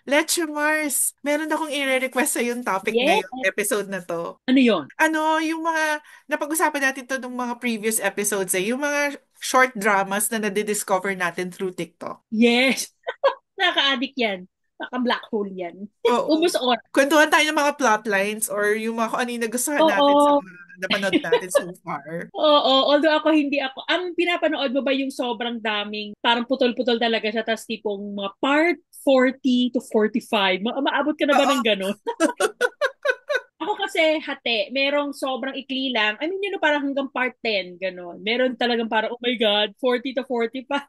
Leche Mars, meron akong i-request sa yung topic Yeah. ngayon, episode na to. Ano yon? Yung mga, napag-usapan natin to ng mga previous episodes yung mga short dramas na nadidiscover natin through TikTok. Yes. Nakaka-addict yan. Naka-black hole yan. Oo. Ubus oras. Kwentuhan tayo ng mga plotlines or yung mga kung ano yung nagustuhan natin sa Oo. mga napanood natin so far. Oo. Although ako hindi ako. Ang pinapanood mo ba yung sobrang daming, parang putol-putol talaga siya, tapos tipong mga part 40 to 45. Maabot ka na ba ng Oo. gano'n? Ako kasi hati, merong sobrang ikli lang. I mean, parang hanggang part 10, gano'n. Meron talagang parang, oh my God, 40 to 45.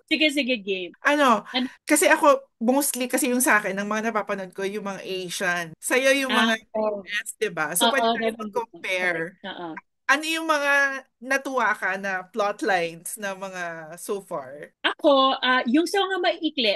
Sige, sige, game. Ano, Ano? kasi ako, mostly kasi yung sa akin, ng mga napapanood ko, yung mga Asian. Sa'yo yung Ah, mga oo. US, di ba? So, Oo, pwede tayo nabanggit mo. Correct. mag-compare. Oo. Ano yung mga natuwa ka na plotlines na mga so far? Ako, yung sa mga maikli,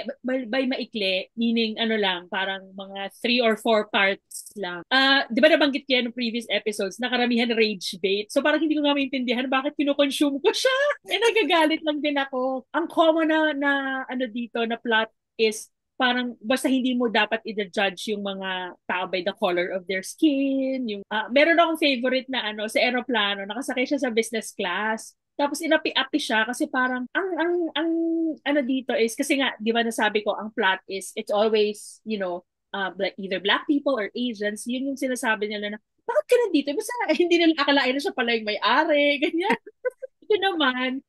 by maikli, meaning ano lang, parang mga 3 or 4 parts lang. Di ba nabanggit ko yan ng previous episodes, na karamihan rage bait. So parang hindi ko nga maintindihan bakit kinoconsume ko siya. Nagagalit lang din ako. Ang common na ano dito, na plot is parang basta hindi mo dapat i-judge yung mga tao by the color of their skin. Meron akong favorite na ano, sa aeroplano, nakasakay siya sa business class. Tapos inapi-api siya kasi parang ang ano dito is kasi nga 'di ba nasabi ko ang plot is it's always either black people or Asians, yun yung sinasabi nila na bakit ka nandito? Basta hindi nila akalain na siya pala yung may-ari, ganyan. Ito naman,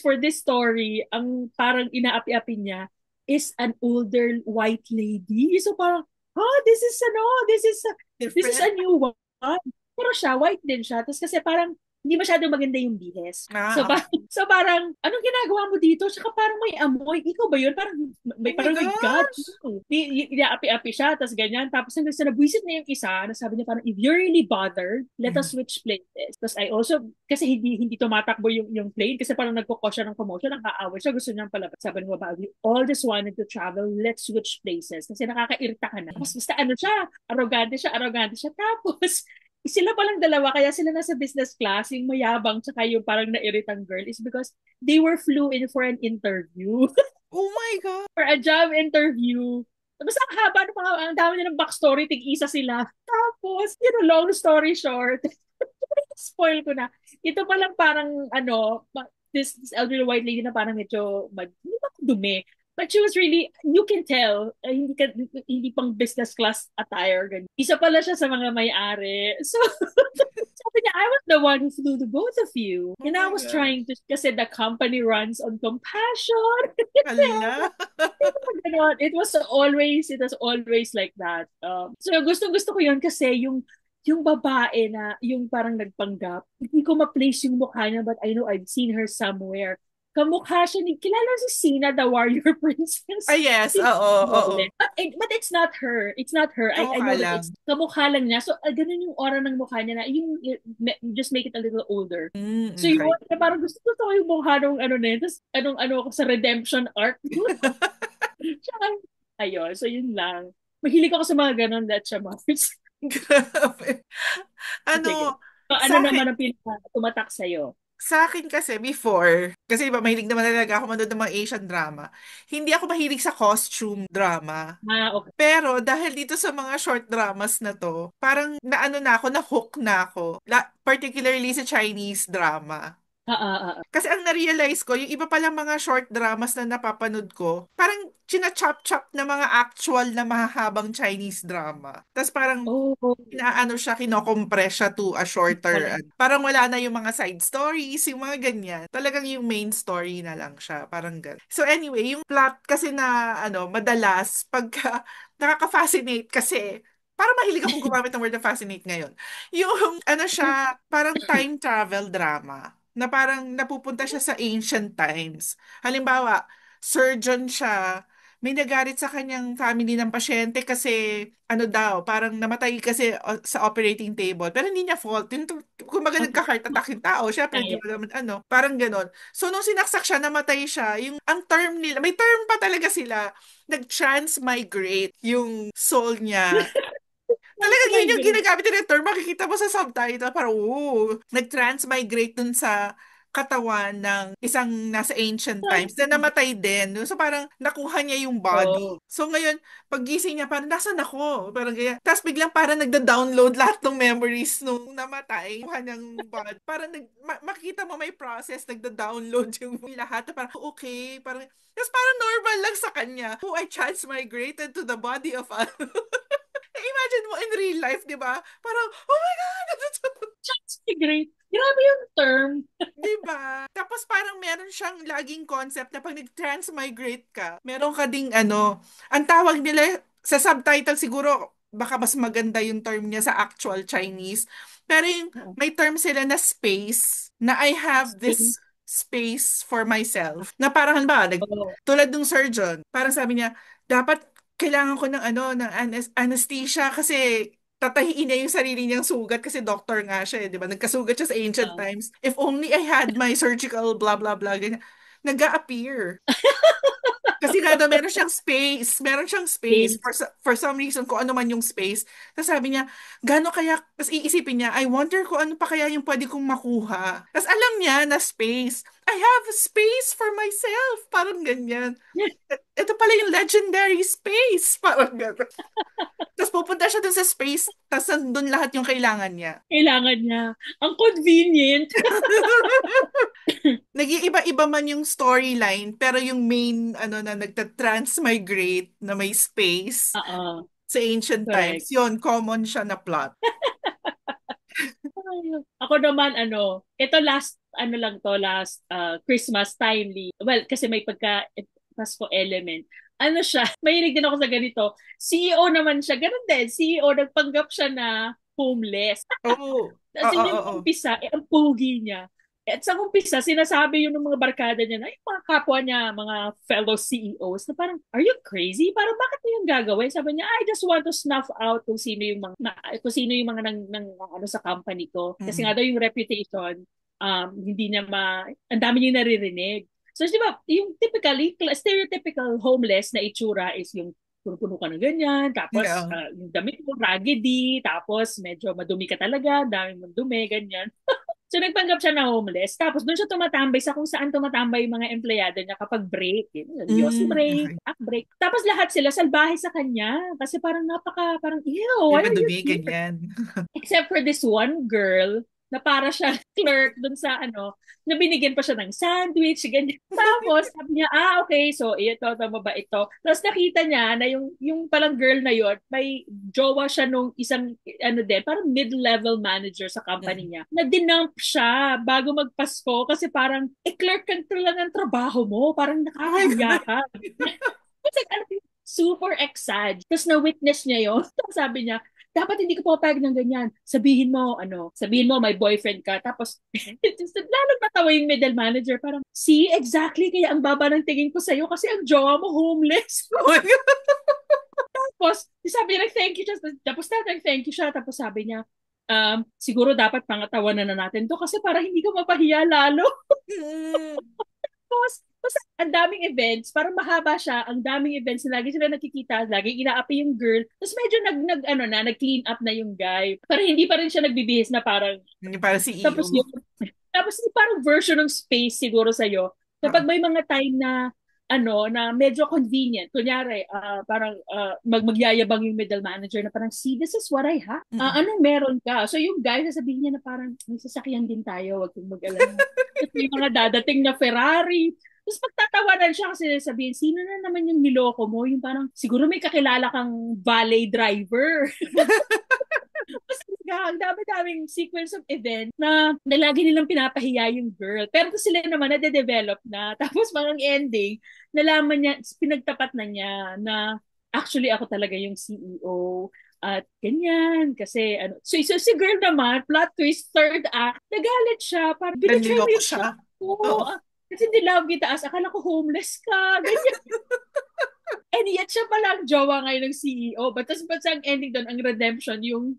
for this story, ang parang inaapi-api niya is an older white lady. So parang, this is a Different? new one. Pero siya, white din siya. Tapos kasi parang, hindi masyadong maganda yung bihis. So, Ah, okay. so parang, anong ginagawa mo dito? Tsaka parang may amoy. Ikaw ba yun? Oh my Parang may God. gosh! Api-api siya, tapos ganyan. Tapos hanggang sa nabwisit na yung isa, nasabi niya parang, if you're really bothered, let us Mhm. switch places. Tapos I also, kasi hindi tumatakbo yung plane, kasi parang nagkukos siya ng commotion, ang kaaway siya, gusto niyang palabas. Sabi ng babae, we all just wanted to travel, let's switch places. Kasi nakakairita ka na. Tapos basta ano siya, arrogante siya. Tapos, sila palang dalawa, kaya sila nasa business class, yung mayabang, tsaka yung parang nairitang girl, is because they were flew in for an interview. Oh my God! For a job interview. Tapos ang haba, ang dami nilang backstory, tig-isa sila. Tapos, long story short, spoil ko na. Ito palang parang, this elderly white lady na parang medyo, hindi ba dumi? But she was really, you can tell, hindi pang business class attire. Ganun. Isa pala siya sa mga may-ari. So, sabi niya, I was the one who flew the both of you. Oh And I my was trying gosh! to, kasi the company runs on compassion. Hala! Ganon. It was always like that. So gusto ko yun kasi yung babae na yung parang nagpanggap, hindi ko ma-place yung mukha niya, but I know I've seen her somewhere. Kamukha siya kilala si Sina, the warrior Ah, princess. yes. Si Oo, oo. Noble. But it's not her. It's not her. I Kamukha know that lang. it's kamukha lang niya. So, ganun yung aura ng mukha niya na just make it a little older. So yun, Okay. na parang gusto ko yung mukha nung ano na yun. Tapos, ano ako sa redemption arc. Tsaka, ayun. So, yun lang. Mahilig ako sa mga ganun, Lecha Mars. Grabe. Sige. Ano, So, ano sa akin, naman ang pinaka tumatak sa'yo? kasi before, kasi iba, mahilig naman talaga ako manood ng mga Asian drama. Hindi ako mahilig sa costume drama. Okay. Pero dahil dito sa mga short dramas na to, parang naano na ako, na-hook na ako. Particularly sa Chinese drama. Kasi ang na-realize ko, yung iba palang mga short dramas na napapanood ko, parang china-chop-chop na mga actual na mahahabang Chinese drama. Tapos parang Oh, inaano siya, kinocompress siya to a shorter. talaga. Parang wala na yung mga side stories, yung mga ganyan. Talagang yung main story na lang siya. Parang ganun. So anyway, yung plot kasi na madalas pagka nakaka-fascinate kasi parang mahilig akong gumamit ng word na fascinate ngayon. Yung siya, parang time travel drama na parang napupunta siya sa ancient times. Halimbawa, surgeon siya, may nagalit sa kanyang family ng pasyente kasi daw, parang namatay kasi sa operating table. Pero hindi niya fault. Kumbaga Okay. nagka-heart attack yung tao. Syempre, hindi Kaya. mo naman parang ganon. So, nung sinaksak siya, namatay siya. Ang term nila, may term pa talaga sila. Nag-transmigrate yung soul niya. That's Talagang my yun yung grade. ginagamit nila term. Makikita mo sa subtitle. Parang, nag-transmigrate dun sa katawan ng isang nasa ancient times na namatay din. So parang nakuha niya yung body. Oo. So ngayon, paggising niya, parang nasan ako? Parang ganyan. Tapos biglang parang nagda-download lahat ng memories nung namatay. Kuha niyang body. Parang makikita mo may process, nagda-download yung lahat. Parang okay, parang tapos parang normal lang sa kanya. Oh, I transmigrated to the body of a... Imagine mo in real life, di ba? Parang, oh my God! That's great. Grabe yung term. Di ba? Tapos parang meron siyang laging concept na pag nag-transmigrate ka, meron ka ding ano, ang tawag nila sa subtitle siguro, baka mas maganda yung term niya sa actual Chinese. Pero yung Oo. may term sila na space, na I have Space. this space for myself. Na parang ba, Oo. tulad ng surgeon, parang sabi niya, dapat kailangan ko ng ano, ng anesthesia kasi tatahiin niya yung sarili niyang sugat kasi doctor nga siya, di ba? Nagkasugat siya sa ancient Ah. times. If only I had my surgical blah blah blah, ganyan. Nag-a-appear. Kasi nga daw meron siyang space. Meron siyang space. Space. For some reason, kung ano man yung space. Tapos sabi niya, gano'n kaya, tapos iisipin niya, I wonder kung ano pa kaya yung pwede kong makuha. Tapos alam niya na space. I have space for myself. Parang ganyan. Ito pala yung legendary space. Parang gano'n. Tapos pupunta siya dun sa space, tapos nandun lahat yung kailangan niya. Kailangan niya. Ang convenient. Nag-iiba-iba man yung storyline, pero yung main, ano na, nagta-transmigrate na may space Oo. sa ancient Correct. times, yun, common siya na plot. Ako naman, ito last Christmas timely. Well, kasi may Pasko element. Ano siya, mahilig din ako sa ganito. CEO naman siya, ganun din. CEO, nagpanggap siya na homeless. Oo, Kasi oo, yung oo. umpisa, ang pogi niya. At sa umpisa, sinasabi yun ng mga barkada niya na yung mga kapwa niya, mga fellow CEOs, na parang, are you crazy? Parang bakit mo yung gagawin? Sabi niya, I just want to snuff out kung sino yung mga ano sa company ko. Kasi nga Mm. daw yung reputation, hindi niya ang dami niya naririnig. So, di ba, yung stereotypical homeless na itsura is yung puno-puno ka ng ganyan, tapos Oo. yung damit mo raggedy, tapos medyo madumi ka talaga, dami mong dumi, ganyan. So nagpanggap siya na homeless. Tapos doon siya tumatambay sa kung saan tumatambay yung mga empleyado niya kapag break. Yossi break, Okay. act break. Tapos lahat sila salbahe sa kanya. Kasi parang parang, ew, May why are you madumi, here? ganyan. Except for this one girl na para siya clerk dun sa na binigyan pa siya ng sandwich, ganyan. Tapos, sabi niya, okay, so ito, tama ba ito? Tapos nakita niya na yung palang girl na yon may jowa siya nung isang, din, parang mid-level manager sa company Mm. niya, na dinump siya bago magpasko kasi parang, clerk ka lang ang trabaho mo, parang Oh my nakakahiya God. ka. It's like, super exag. Tapos na-witness niya yun. Tapos sabi niya, dapat hindi ka papayag ng ganyan. Sabihin mo, may boyfriend ka. Tapos, lalong natawa yung middle manager. Parang, see, exactly, kaya ang baba ng tingin ko sa'yo kasi ang jowa mo homeless. Oh my God. Tapos, sabi niya, thank you. Tapos thank you siya. Tapos sabi niya, siguro dapat pangatawanan na natin to kasi para hindi ka mapahiya lalo. Mm. Tapos ang daming events, parang mahaba siya, ang daming events na lagi sila nakikita, lagi inaapi yung girl. Tapos medyo nag-clean up na yung guy. Pero hindi pa rin siya nagbibihis na parang, Yung para tapos CEO. yun, tapos yung parang version ng space siguro sa'yo. Oo. Kapag may mga time na, na medyo convenient. Kunyari, parang magyayabang yung middle manager na parang, see, this is what I have. Mm-mm. Anong meron ka? So yung guy, sasabihin niya na parang, may sasakyan din tayo, wag kang mag-alala. Tapos may mga dadating na Ferrari. Tapos pagtatawanan siya kasi sabihin, sino na naman yung niloko mo? Yung parang, siguro may kakilala kang valet driver. Tapos ang dami-daming sequence of event na lagi nilang pinapahiya yung girl. Pero sila naman nade-develop na. Tapos parang ending, nalaman niya, pinagtapat na niya na actually ako talaga yung CEO. At ganyan, kasi si girl naman, plot twist, third act, nagalit siya, parang binitray mo Nanliloko yung siya. trust ko. Oo. Kasi nilove kita as, akala ko homeless ka, ganyan. And yet, siya pala ang jowa ngayon ng CEO. But ang ending doon, ang redemption, yung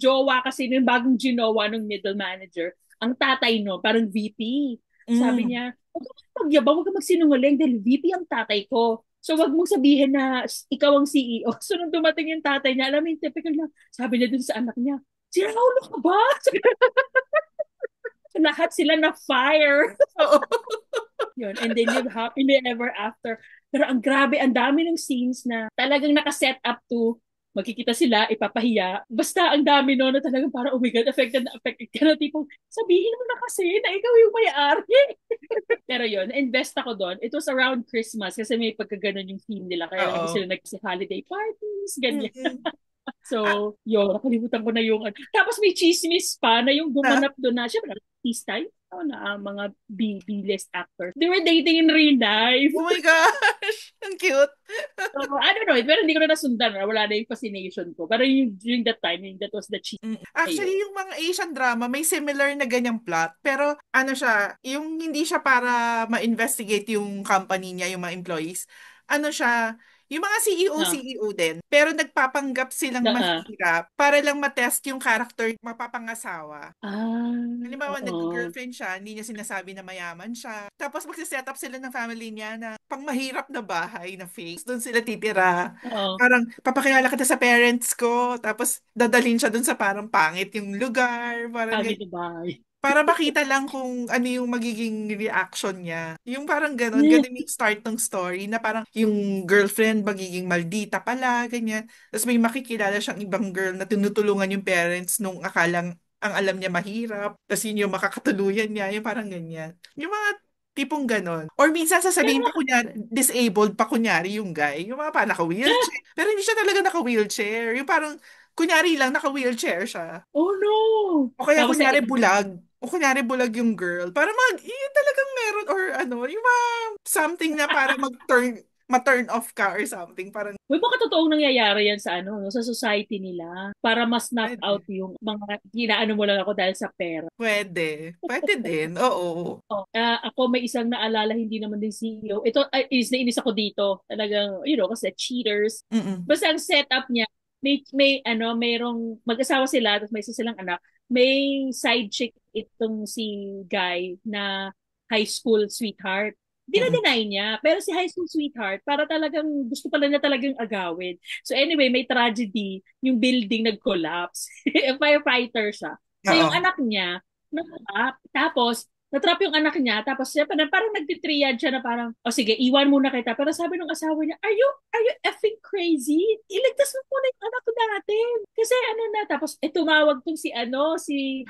jowa kasi, yung bagong ginowa ng middle manager, ang tatay no, parang VP. Sabi Mm. niya, huwag ka magyabang, huwag ka magsinungaling dahil VP ang tatay ko. So, wag mong sabihin na ikaw ang CEO. So, nung dumating yung tatay niya, alam mo yung typical na, sabi niya dun sa anak niya, si Raulo ka ba? lahat sila na fire. Oo. Yun. And they live happily ever after. Pero ang grabe, ang dami ng scenes na talagang nakaset up to magkikita sila, ipapahiya. Basta ang dami no na talagang parang, oh my God, affected na affected ka na. Tipong, sabihin mo na kasi na ikaw yung may-ari. Pero yun, invest ako doon. It was around Christmas kasi may pagkaganon yung theme nila. Kaya lagi Oo. sila holiday parties, ganyan. Mm-mm. Ah, So, yun, nakalimutan ko na yung ano. Tapos may chismis pa na yung na, gumanap doon na, syempre, artista time na mga B-list actors. They were dating in real life. oh my gosh, ang cute. So, I don't know, pero hindi ko na nasundan. Wala na yung fascination ko. Pero yung, during that time, that was the cheat. Actually, Ayun. yung mga Asian drama, may similar na ganyang plot. Pero ano siya, yung hindi siya para ma-investigate yung company niya, yung mga employees. Ano siya, yung mga CEO, Ah, CEO din. Pero nagpapanggap silang ah, mahirap para lang matest yung character mapapangasawa. Halimbawa, oo. nag-girlfriend siya, hindi niya sinasabi na mayaman siya. Tapos magsiset up sila ng family niya na pang mahirap na bahay na fake. Doon sila titira. Oo. Parang papakilala kita sa parents ko. Tapos dadalhin siya doon sa parang pangit yung lugar. Parang Kami Dubai. para makita lang kung ano yung magiging reaction niya. Yung parang ganun, ganun yung start ng story na parang yung girlfriend magiging maldita pala, ganyan. Tapos may makikilala siyang ibang girl na tinutulungan yung parents nung akalang ang alam niya mahirap. Tapos yun yung makakatuluyan niya, yung parang ganyan. Yung mga tipong ganon. Or minsan sasabihin Pero, pa kunyari, disabled pa kunyari yung guy. Yung mga pa naka-wheelchair. Pero hindi siya talaga naka-wheelchair. Yung parang, kunyari lang naka-wheelchair siya. oh no! O kaya Tapos sa kunyari ending, bulag. O kunyari bulag yung girl. Para yun talagang meron or ano, yung mga something na para ma-turn off ka or something. Parang, may baka totoong nangyayari yan sa ano, no, sa society nila para mas knock pwede. out yung mga ginaano mo lang ako dahil sa pera. Pwede. Pwede din. Oo. Oh, ako may isang naalala, hindi naman din CEO. Ito, is nainis ako dito. Talagang, kasi cheaters. Mm-mm. Basta ang setup niya, mayroong mag-asawa sila, tapos may isa silang anak. May side chick itong si guy na high school sweetheart. Mm-mm. Dinadeny niya. Pero si high school sweetheart, para talagang gusto pala niya talagang agawin. So anyway, may tragedy. Yung building nag-collapse. Firefighter siya. So yung Oo. anak niya, tapos, natrap yung anak niya, tapos siya parang nagtitriad siya na parang, o sige, iwan muna kita. Pero sabi ng asawa niya, are you effing crazy? Iligtas mo muna yung anak natin. Kasi ano na, tapos tumawag tong si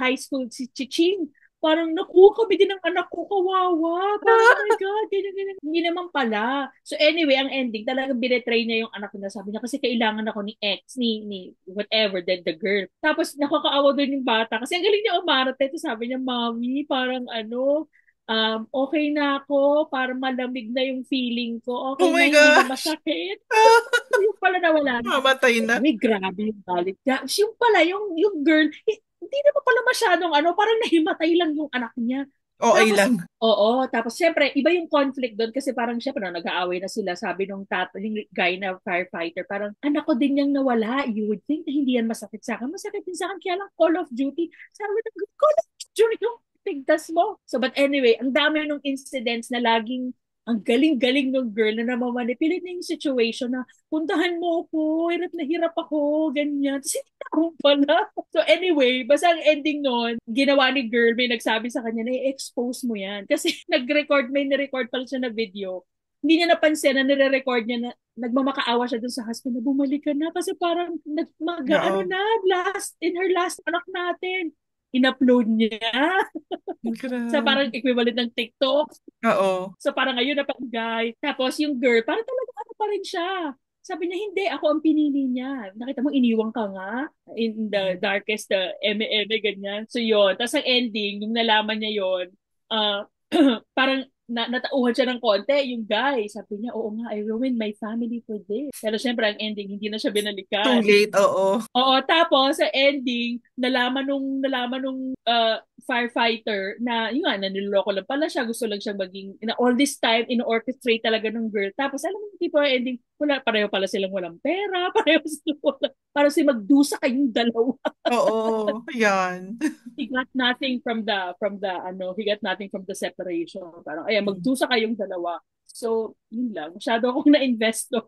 high school, si Chiching. Parang naku, kami din ng anak ko, kawawa. Parang, oh my God, ganyan, ganyan. Hindi naman pala. So anyway, ang ending, talagang binetray niya yung anak niya. Sabi niya, kasi kailangan ako ni ex, ni whatever, the girl. Tapos nakakaawa doon yung bata. Kasi ang galing niya umarte. Tapos sabi niya, Mami, parang okay na ako. Parang malamig na yung feeling ko. Oh Okay na, my hindi na gosh. masakit. Yung pala nawala na. Mamatay na. Uy, grabe yung galit niya. Yung pala, yung girl, hindi naman pala masyadong parang nahimatay lang yung anak niya. Okay Tapos, lang. oo, tapos syempre, iba yung conflict doon kasi parang syempre, nag-aaway na sila. Sabi nung yung guy na firefighter, parang, anak ko din yung nawala. You would think na hindi yan masakit sa akin. Masakit din sa akin, kaya lang Call of Duty. Sabi ng Call of Duty yung tigdas mo. So, but anyway, ang dami nung incidents na laging ang galing-galing ng girl na namamanipulate na yung situation na puntahan mo ako, hirap na hirap ako, ganyan. Tapos hindi ako pala. So anyway, basta ang ending nun, ginawa ni girl, may nagsabi sa kanya na i-expose mo yan. Kasi may nirecord pala siya na video. Hindi niya napansin na nire-record niya na nagmamakaawa siya dun sa husband na bumalik ka na kasi parang Oo. in her last anak natin. In-upload niya sa Grabe. parang equivalent ng TikTok. Oo. So parang ngayon napanggay. Tapos yung girl, parang talaga ano pa rin siya. Sabi niya, hindi, ako ang pinili niya. Nakita mo, iniwang ka nga in the Mm. darkest, eme-eme, ganyan. So yun. Tapos ang ending, yung nalaman niya yun, uh, parang natauhan siya ng konti, yung guy. Sabi niya, oo nga, I ruined my family for this. Pero syempre, ang ending, hindi na siya Too binalikan. late, oo. Oo, tapos sa ending, nalaman nung firefighter na yun nga, naniloloko lang pala siya, gusto lang siyang maging, na all this time, in-orchestrate talaga ng girl. Tapos alam mo, yung tipo ng ending, pareho pala silang walang pera, pareho silang walang, parang si magdusa kayong dalawa. Oo. Yan. He got nothing from the separation. Parang, ayan, magdusa kayong dalawa. So, yun lang. Masyado akong na-invest doon.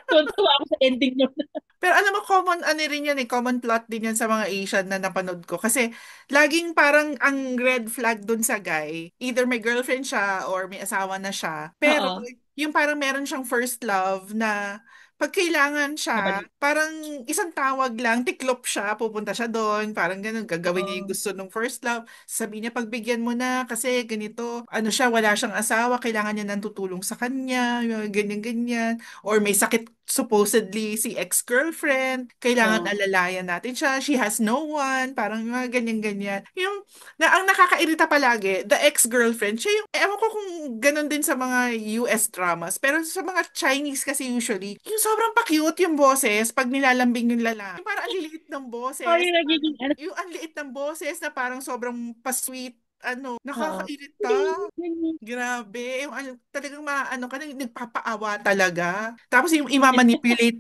Tuwa ako sa ending nun. Pero alam mo, common ano rin yan eh, common plot din yan sa mga Asian na napanood ko. Kasi laging parang ang red flag dun sa guy, either may girlfriend siya or may asawa na siya. Pero Oo. yung parang meron siyang first love na pag kailangan siya, Babalik. parang isang tawag lang, tiklop siya, pupunta siya doon, parang ganun, gagawin niya yung Oo. gusto ng first love. Sabi niya, pagbigyan mo na kasi ganito, ano siya, wala siyang asawa, kailangan niya nang tutulong sa kanya, ganyan-ganyan. Or may sakit supposedly si ex-girlfriend, kailangan Oo. alalayan natin siya, she has no one, parang mga ganyan-ganyan. Yung, ang nakakairita palagi, the ex-girlfriend, siya yung, ewan ko kung ganun din sa mga US dramas, pero sa mga Chinese kasi usually, yung sobrang pa-cute yung boses pag nilalambing yung lalaki. Yung parang ang liliit ng Oh, boses, yung na parang, nagiging ano. yung ang liit ng boses na parang sobrang pa-sweet, Oo. nakakairita. Hindi, ganyan. Grabe, yung talagang maano ka na, nagpapaawa talaga. Tapos yung imamanipulate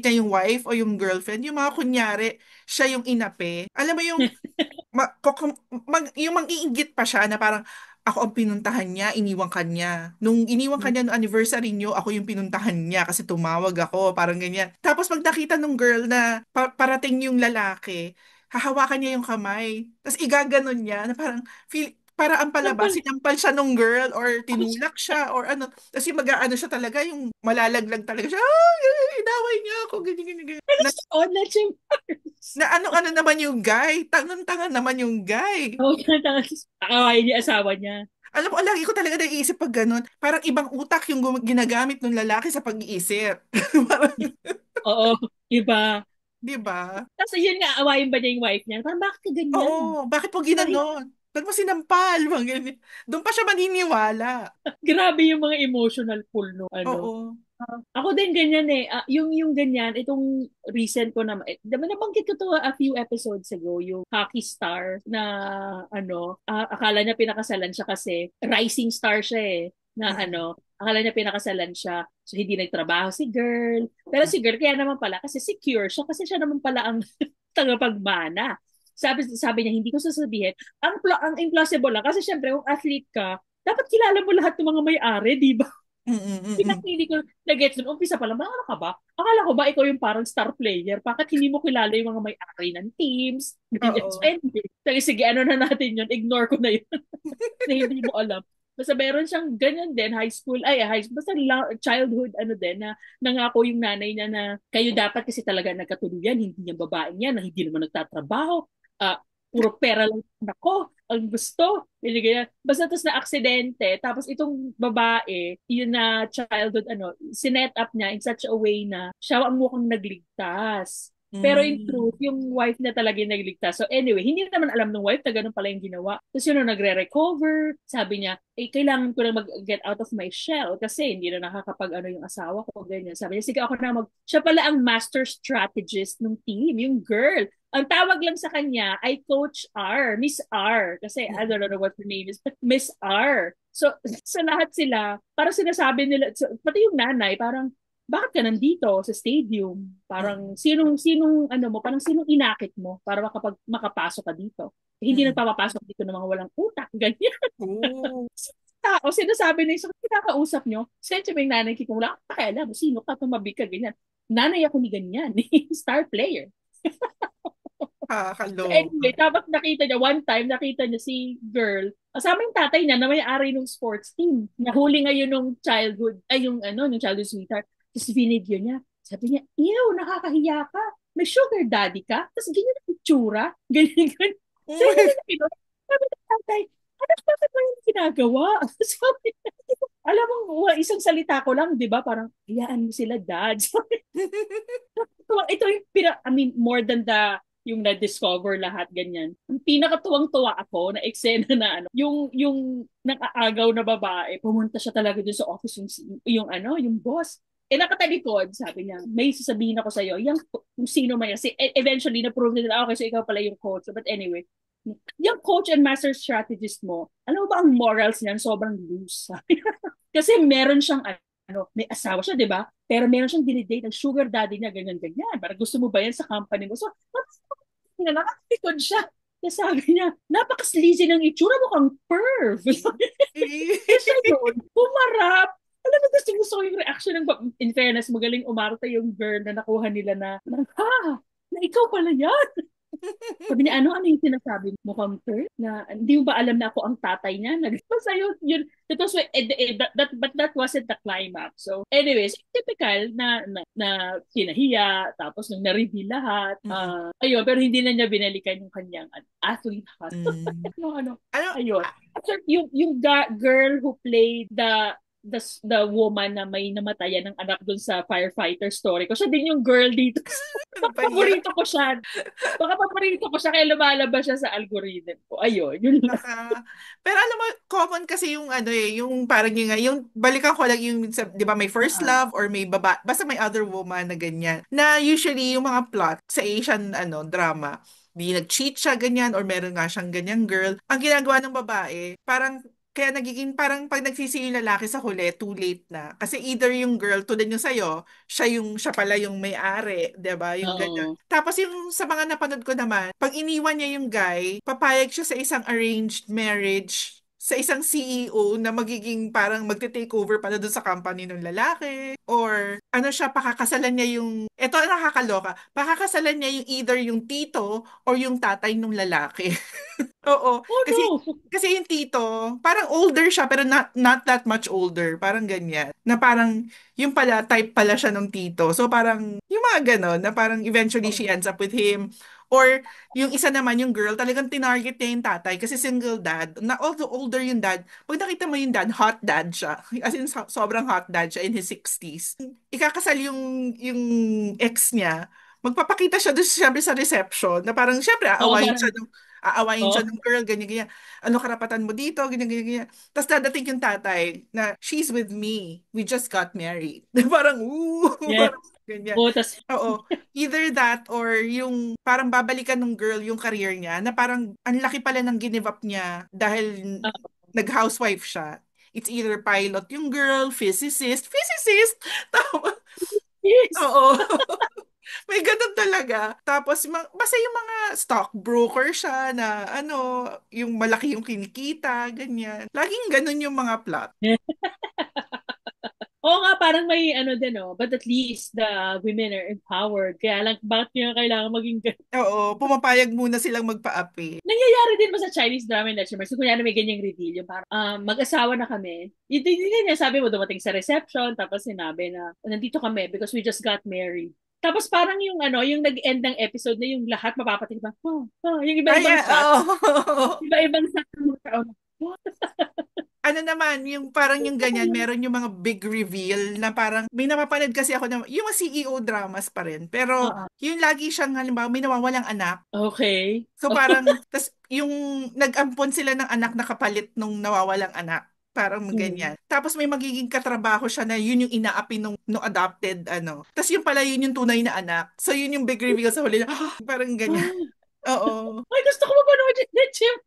niya yung wife o yung girlfriend, yung mga kunyari, siya yung inape. Alam mo yung, yung mang-iinggit pa siya na parang, ako ang pinuntahan niya, iniwan ka niya. Nung iniwan ka niya nung anniversary niyo, ako yung pinuntahan niya kasi tumawag ako, parang ganyan. Tapos pag nakita nung girl na parating yung lalaki, hahawakan niya yung kamay. Tapos igaganon niya na parang, para ang palabas, Sampal. sinampal siya nung girl or tinulak siya or ano. Tapos yung mag-aano siya talaga, yung malalaglag talaga siya. Inaway niya ako, ganyan, ganyan, ganyan. Pero sa online siya. Na ano naman yung guy? Tangan-tangan naman yung guy. Oo, tapos akawain niya asawa niya. Alam mo, lagi ko talaga naiisip pag ganun. Parang ibang utak yung ginagamit ng lalaki sa pag-iisip. Parang, Oo, iba. di ba? Tapos yun nga, awayin ba niya yung wife niya? Parang bakit ka ganyan? Oo, bakit mo Parang ginanon? Ba't mo sinampal? Mga ganyan. Doon pa siya maniniwala. grabe yung mga emotional pull no, ano. Oo. Ako din ganyan eh. Yung ganyan, itong recent ko naman, nabanggit ko to a few episodes ago, yung hockey star na akala niya pinakasalan siya kasi rising star siya eh. Na Mm-mm. akala niya pinakasalan siya. So hindi nagtrabaho si girl. Pero si girl kaya naman pala kasi secure siya kasi siya naman pala ang tagapagmana. Sabi niya, hindi ko sasabihin. Ang implausible lang kasi syempre kung athlete ka, dapat kilala mo lahat ng mga may-ari, di ba? Mm-mm. Mm-mm. Hindi ko na-gets nun. Umpisa pa lang, ano ka ba? Akala ko ba ikaw yung parang star player? Bakit hindi mo kilala yung mga may-ari ng teams? Ganyan. So, Oo. anyway, sige, ano na natin yun? Ignore ko na yun. Na hindi mo alam. Basta meron siyang ganyan din, high school, basta childhood, din, na nangako yung nanay niya na kayo dapat kasi talaga nagkatuluyan, hindi yung babae niya na hindi naman nagtatrabaho. Ah, puro pera lang ako ang gusto. Ganyan. Basta tapos na aksidente, tapos itong babae, yun na childhood, sinet up niya in such a way na siya ang mukhang nagligtas. Pero in Mm. truth, yung wife na talaga yung nagligtas. So anyway, hindi naman alam ng wife na ganun pala yung ginawa. Tapos yun, nagre-recover. Sabi niya, kailangan ko na mag-get out of my shell kasi hindi na nakakapag yung asawa ko. Ganyan. Sabi niya, sige ako na siya pala ang master strategist ng team, yung girl. Ang tawag lang sa kanya ay Coach R, Miss R. Kasi I don't know what her name is, but Miss R. So, sa lahat sila, parang sinasabi nila, pati yung nanay, parang, bakit ka nandito sa stadium? Parang Mm-mm. parang sinong inakit mo para makapasok ka dito? Hindi Mm-mm. nagpapapasok dito ng mga walang utak, ganyan. Oh. Tao, sinasabi na yung kinakausap nyo, sensya ba yung nanay ko, wala kang pakialam, sino ka, tumabi ka, ganyan. Nanay ako ni ganyan, star player. So Kakaloka. anyway, tapos one time, nakita niya si girl, kasama yung tatay niya na may-ari ng sports team. Nahuli ngayon nung childhood, ay yung childhood sweetheart. Tapos video niya, sabi niya, ew, nakakahiya ka. May sugar daddy ka? Tapos ganyan ang itsura. Ganyan, ganyan. Oh So yun my. yung nakita. Sabi ng tatay, anak, bakit mo yung ginagawa? Sabi niya, alam mo, isang salita ko lang, di ba? Parang, hayaan mo sila, dad. Ito yung I mean, more than yung na-discover lahat ganyan. Ang pinakatuwang-tuwa ako na eksena na yung nang-aagaw na babae, pumunta siya talaga dun sa office yung boss. Nakatalikod, sabi niya, may sasabihin ako sa'yo, kung sino man yan. Eventually, na-prove nila, okay, so ikaw pala yung coach. But anyway, yung coach and master strategist mo, alam mo ba ang morals niyan? Sobrang loose. Kasi meron siyang may asawa siya, di ba? Pero meron siyang dinidate ng sugar daddy niya, ganyan-ganyan. Parang gusto mo ba yan sa company mo? So, nakakapikod siya. Kaya sabi niya, napaka-sleazy ng itsura mo kang perv. Eh. Kaya siya yun, pumarap. alam mo, gusto ko yung reaction ng, in fairness, magaling umarte yung girl na nakuha nila ha, na ikaw pala yan. Sabi niya, ano yung sinasabi mo, confirm? Na hindi mo ba alam na ako ang tatay niya? Basta yun. That was, but that wasn't the climax. So, anyways, typical na kinahiya, tapos nung na-reveal lahat, Mm-mm. ayun, pero hindi na niya binalikan yung kanyang athlete hat. Mm. ano, Ano, ayun. ah, At yung girl who played the woman na may namatayan ng anak dun sa firefighter story ko. Siya din yung girl dito. ano ba yan? Paborito ko siya. Baka paborito ko siya kaya lumalabas siya sa algorithm ko. Ayun, yun lang. Pero alam mo, common kasi yung ano yung parang yung, yung balikan ko lang yung, 'di ba may first Ah, love or may basta may other woman na ganyan. Na usually yung mga plot sa Asian drama, di nag-cheat siya ganyan or meron nga siyang ganyang girl. Ang ginagawa ng babae, parang kaya nagiging parang pag nagsisi yung lalaki sa huli, too late na. Kasi either yung girl, tulad yung sa'yo, siya pala yung may-ari, 'di ba? Yung ganyan. oo. Tapos yung sa mga napanood ko naman, pag iniwan niya yung guy, papayag siya sa isang arranged marriage sa isang CEO na magiging parang magte-take over pala doon sa company ng lalaki. Or ano siya, pakakasalan niya yung, eto ang nakakaloka, pakakasalan niya yung either yung tito or yung tatay ng lalaki. Oo, kasi Oh no! kasi yung tito, parang older siya pero not that much older, parang ganyan. Na parang yung pala type pala siya ng tito. So parang yung mga ganon na parang eventually she Oh, ends up with him. Or yung isa naman yung girl, talagang tinarget niya yung tatay kasi single dad. Na although older yung dad, pag nakita mo yung dad, hot dad siya. As in sobrang hot dad siya in his 60s. Ikakasal yung ex niya, magpapakita siya doon siyempre sa reception na parang siyempre oo, parang, aawayin siya oh, ng girl, ganyan, ganyan. Ano karapatan mo dito, ganyan, ganyan, ganyan. Tapos dadating yung tatay na, she's with me. We just got married. Parang, yes. parang ganyan. Oh, tas, Oo. Either that or yung parang babalikan ng girl yung career niya na parang ang laki pala ng give up niya dahil uh, nag-housewife siya. It's either pilot yung girl, physicist. Tama. yes. Oo. May ganun talaga. Tapos, basta yung mga stockbroker siya na yung malaki yung kinikita, ganyan. Laging ganun yung mga plot. Oo nga, parang may ano din, oh. But at least the women are empowered. Kaya lang, bakit nyo kailangan maging ganun? Oo, pumapayag muna silang magpaapi. Nangyayari din ba sa Chinese drama industry? So, kunyari may ganyang reveal, yung parang mag-asawa na kami. Hindi niya sabi mo dumating sa reception, tapos sinabi na, nandito kami because we just got married. Tapos parang yung yung nag-end ng episode na yung lahat mapapating ba, yung Ay, iba-ibang shots. oo. Iba-ibang shots ng mga tao. What? Ano naman, yung parang yung ganyan, meron yung mga big reveal na parang, may napapanood kasi ako na, yung mga CEO dramas pa rin. Pero, Oo. yung lagi siyang, halimbawa, may nawawalang anak. Okay. So parang, tas yung nag-ampon sila ng anak na kapalit nung nawawalang anak. Parang Mm. ganyan. Tapos may magiging katrabaho siya na yun yung inaapi nung adopted, Tapos yung pala yun yung tunay na anak. So yun yung big reveal sa huli na, parang ganyan. Oo. Ay, gusto ko mapanood yung The Gym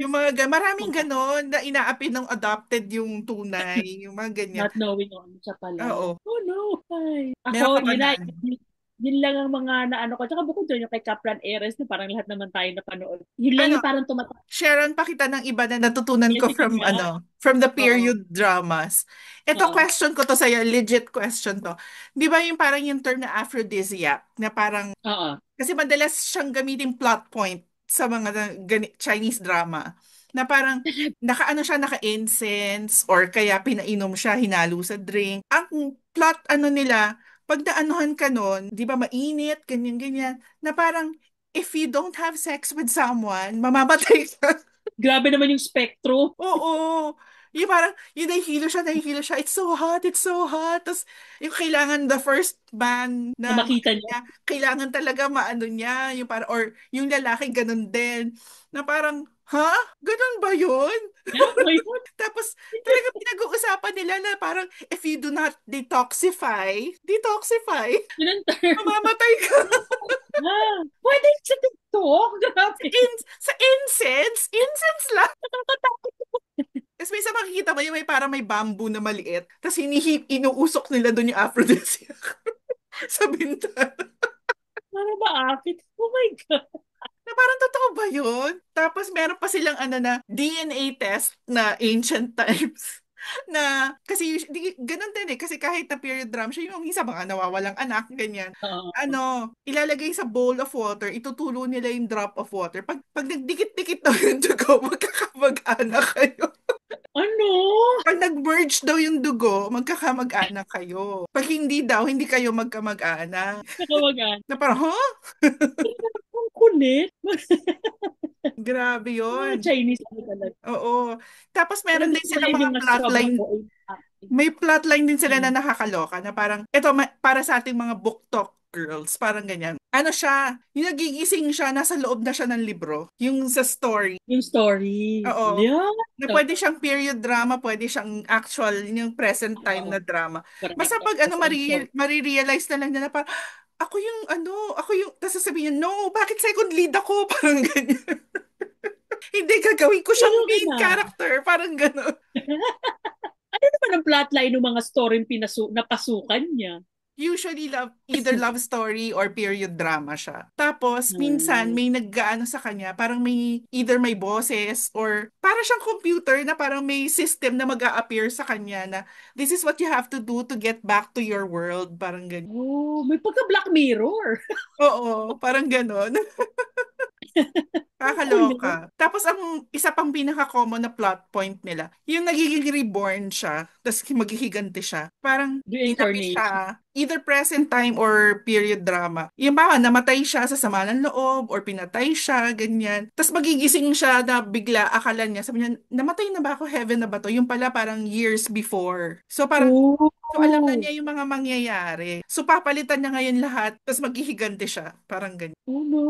Yung Wars. maraming ganon na inaapi ng adopted yung tunay. Yung mga ganyan. Not knowing ano siya pala. Oo. Oh no. Ay. Meron ka Ako, pa yun na na, yun lang ang mga naano ko. Tsaka bukod doon yung kay Kaplan Eres na parang lahat naman tayo napanood. Yun lang ano, yung parang tumatak. Sharon, pakita ng iba na natutunan Yan, ko sige from nga. from the Oo. period dramas. Ito Oo. question ko to sa'yo, legit question to. Di ba yung parang yung term na aphrodisiac, na parang, Oo. kasi madalas siyang gamitin plot point sa mga Chinese drama, na parang, nakaano siya, naka-incense, or kaya pinainom siya, hinalo sa drink. Ang plot nila, pag naanuhan ka nun, di ba mainit, ganyan-ganyan, na parang, if you don't have sex with someone, mamamatay ka. Grabe naman yung spectro Oo. Yung parang, yung nahihilo siya. It's so hot. Tapos, yung kailangan the first man na na makita maano niyo. niya, kailangan talaga maano niya, yung parang, or yung lalaki ganun din. Na parang, ha? Ganun ba yun? Yeah, ngayon. Tapos, talaga pinag-uusapan nila na parang, if you do not detoxify, Yun ang term. mamamatay ka. Pwede sa TikTok. Sa, Grabe. sa incense? Incense lang. Nakakatakot. Tapos may isa makikita mo yung may parang may bamboo na maliit. Tapos inuusok nila doon yung aphrodisiac sa bintana. Para maakit. Oh my God. Na parang totoo ba yun? Tapos meron pa silang na DNA test na ancient times. Na, kasi ganun din eh. Kasi kahit na period drama siya, yung isa mga nawawalang anak, ganyan. Oo. Ano, ilalagay sa bowl of water, itutulo nila yung drop of water. Pag nagdikit-dikit daw yung dugo, magkakamag-anak kayo. Ano? Pag nag-merge daw yung dugo, magkakamag-anak kayo. Pag hindi daw, hindi kayo magkamag-anak. Nakawagan. Na parang, huh? Ang kulit. Grabe Mga yon. Chinese ano talaga. Oo. Tapos Pero meron di din ko silang believe mga yung mas sobrang plotline. OA acting. May plotline din sila na Mm. nakakaloka na parang, eto, para sa ating mga book talk girls, parang ganyan. Ano siya, yung nagigising siya, nasa loob na siya ng libro. Yung sa story. Yung story. Oo. Yeah. Na pwede siyang period drama, pwede siyang actual, yung present time Oo. na drama. Correct. Basta pag ano, As unsolved. marirealize na lang niya na parang, ako yung ano, ako yung, tapos sasabihin niya, no, bakit second lead ako? Parang ganyan. Hindi, gagawin ko siyang Sino ka main na? character. Parang gano'n. Ano naman ang plotline ng mga story napasukan niya? Usually either love story or period drama siya. Tapos minsan Hmm. may naggaano sa kanya, parang may boses or para siyang computer na parang may system na mag-a-appear sa kanya na this is what you have to do to get back to your world, parang ganyan. Oh, may pagka Black Mirror. Oo, parang gano'n. Ang kulit. Kakaloka. Tapos ang isa pang pinaka-common na plot point nila, yung nagiging reborn siya, tapos maghihiganti siya. Parang inapi Reincarnation. siya, either present time or period drama. Yung ba, namatay siya sa sama ng loob or pinatay siya, ganyan. Tapos magigising siya na bigla, akala niya, sabi niya, namatay na ba ako? Heaven na ba to? Yung pala parang years before. So parang So alam na Oh. niya yung mga mangyayari. So papalitan niya ngayon lahat, tapos maghihiganti siya. Parang ganyan. Oh no.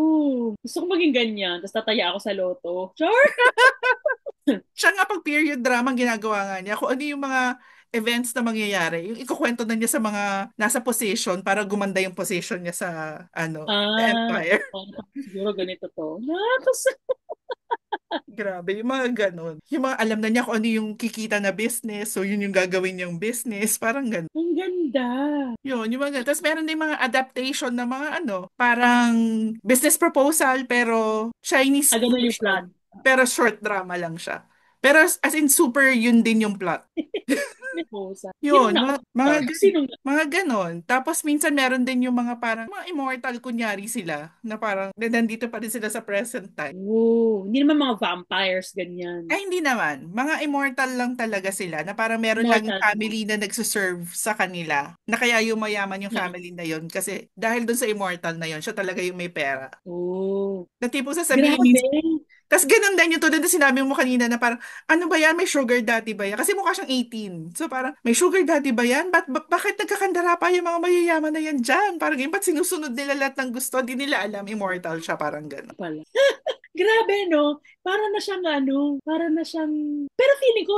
Gusto ko maging ganyan. Tapos tataya ako sa loto. Sure. Siya nga pag period drama ang ginagawa nga niya, kung ano yung mga events na mangyayari, yung ikukwento na niya sa mga nasa position para gumanda yung position niya sa the Ah, empire. oh, siguro ganito to. Nakakasa. Grabe, yung mga ganun. Yung mga alam na niya kung ano yung kikita na business, so yun yung gagawin niyang business, parang ganun. Ang ganda. Yun, yung mga ganun. Tapos meron din mga adaptation na mga parang business proposal pero Chinese Ah, ganun yung plot. version. Pero short drama lang siya. Pero as in super yun din yung plot. May posa. Sinong Yun, naka-star? Sinong mga ganon. Tapos minsan meron din yung mga parang mga immortal kunyari sila na parang nandito pa rin sila sa present time. Oh, hindi naman mga vampires, ganyan. Ay, hindi naman. Mga immortal lang talaga sila na parang meron lang Immortal lang. family na nagsuserve sa kanila. Na kaya yumayaman yung Na, family na yun. Kasi dahil dun sa immortal na yun, siya talaga yung may pera. oh, Na tipong sasabihin grabe. minsan, tas ganun din yung tulad na sinabi mo kanina na parang, ano ba yan? May sugar daddy ba yan? Kasi mukha siyang 18. So parang, may sugar daddy ba yan? Bakit nagkakandara pa yung mga mayayaman na yan dyan? Parang yun, ba't sinusunod nila lahat ng gusto? Di nila alam, immortal siya, parang gano'n. Pala. Grabe, no? Para na siyang ano, para na siyang... Pero feeling ko,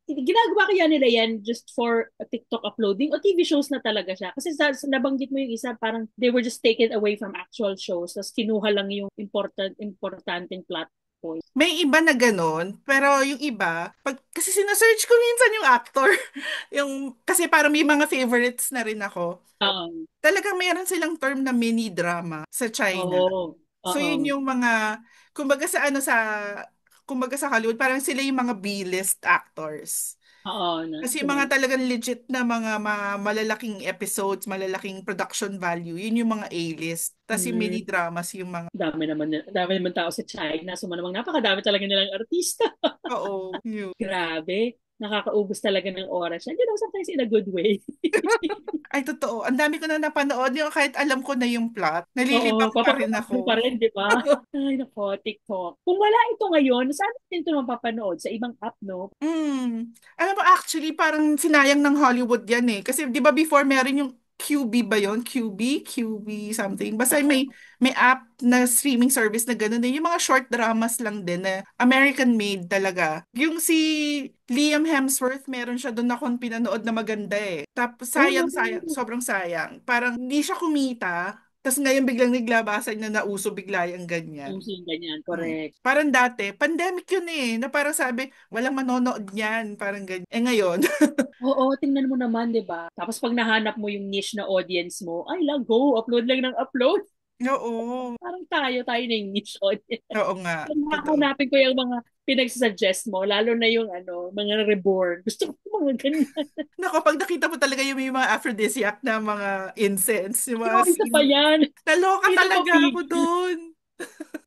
ginagawa kaya nila yan just for a TikTok uploading o TV shows na talaga siya. Kasi nabanggit mo yung isa, parang they were just taken away from actual shows. Tapos kinuha lang yung importanteng plot point. May iba na gano'n, pero yung iba, kasi sinesearch ko minsan yung actor, kasi parang may mga favorites na rin ako. Um, Talagang meron silang term na mini drama sa China. oo. So yun Oo. yung mga, kumbaga sa kumbaga sa Hollywood, parang sila yung mga B-list actors. Oo. Kasi mga talagang legit na mga malalaking episodes, malalaking production value, yun yung mga A-list. Tapos yung mini Mm, dramas, yung mga, dami naman tao sa China. So namang napakadami talaga nilang artista. oo, yun. Grabe. Nakakaubos talaga ng oras. And you know, sometimes in a good way. Ay, totoo. Ang dami ko na napanood. Yung kahit alam ko na yung plot, Oo, nalilibang pa rin papanood mo pa ako. rin, di ba? Ay, nako, TikTok. Kung wala ito ngayon, saan natin ito mapapanood? Sa ibang app, no? Alam mo, actually, parang sinayang ng Hollywood yan eh. Kasi di ba before meron yung QB ba yon? QB something. Basta may app na streaming service na gano'n din. Yung mga short dramas lang din na American made talaga. Yung si Liam Hemsworth, meron siya doon akong pinanood na maganda eh. Tapos Oh, sayang, sayang, sobrang sayang. Parang hindi siya kumita. Tapos ngayon biglang naglabasan na nauso bigla yung ganyan. yung ganyan, Mm. correct. Parang dati, pandemic yun eh, na parang sabi, walang manonood niyan, parang ganyan. Eh ngayon, Oo, tingnan mo naman, di ba? Tapos pag nahanap mo yung niche na audience mo, ay lang, go, upload lang ng upload. Oo. Parang tayo na yung niche audience. Oo nga. Totoo. Hanapin ko yung mga pinagsusuggest mo, lalo na yung mga reborn. Gusto ko yung mga ganyan. Naku, pag nakita mo talaga yung may mga aphrodisiac na mga incense, yung mga Ano, isa pa yan. naloka Hindi na talaga ako mapigil. doon.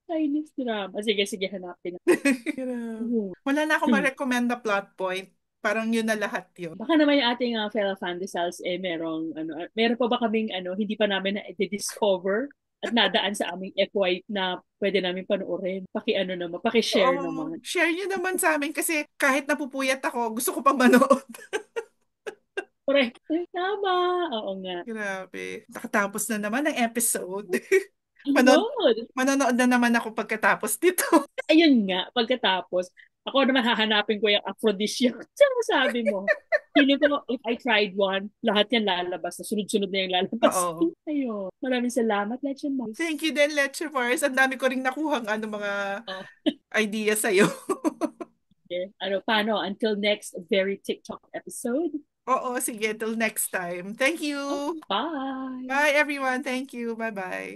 Chinese drama. Sige, sige, hanapin. Grabe. Hmm. Wala na akong ma-recommend na plot point. Parang yun na lahat yun. Baka naman yung ating fellow Fandesals meron pa ba kaming hindi pa namin na-discover at nadaan sa aming FY na pwede namin panoorin. Naman, paki-share Oo, naman. share nyo naman sa amin kasi kahit napupuyat ako, gusto ko pa manood. Correct. Tama. Oo nga. Grabe. Nakatapos na naman ang episode. Manood, Ayun. manonood na naman ako pagkatapos dito. Ayun nga, pagkatapos, ako naman hahanapin ko yung aphrodisiac. Saan sabi mo? Feeling ko, if I tried one, lahat yan lalabas. Sunod-sunod na yung lalabas. Oo. Ayun. Maraming salamat, Legend Thank Mouse. you din, Leche Mars. Ang dami ko ring nakuhang mga Oh, idea sa'yo. okay. Paano? Until next very TikTok episode. Oo, sige. Till next time. Thank you. Okay, bye! Bye, everyone. Thank you. Bye-bye.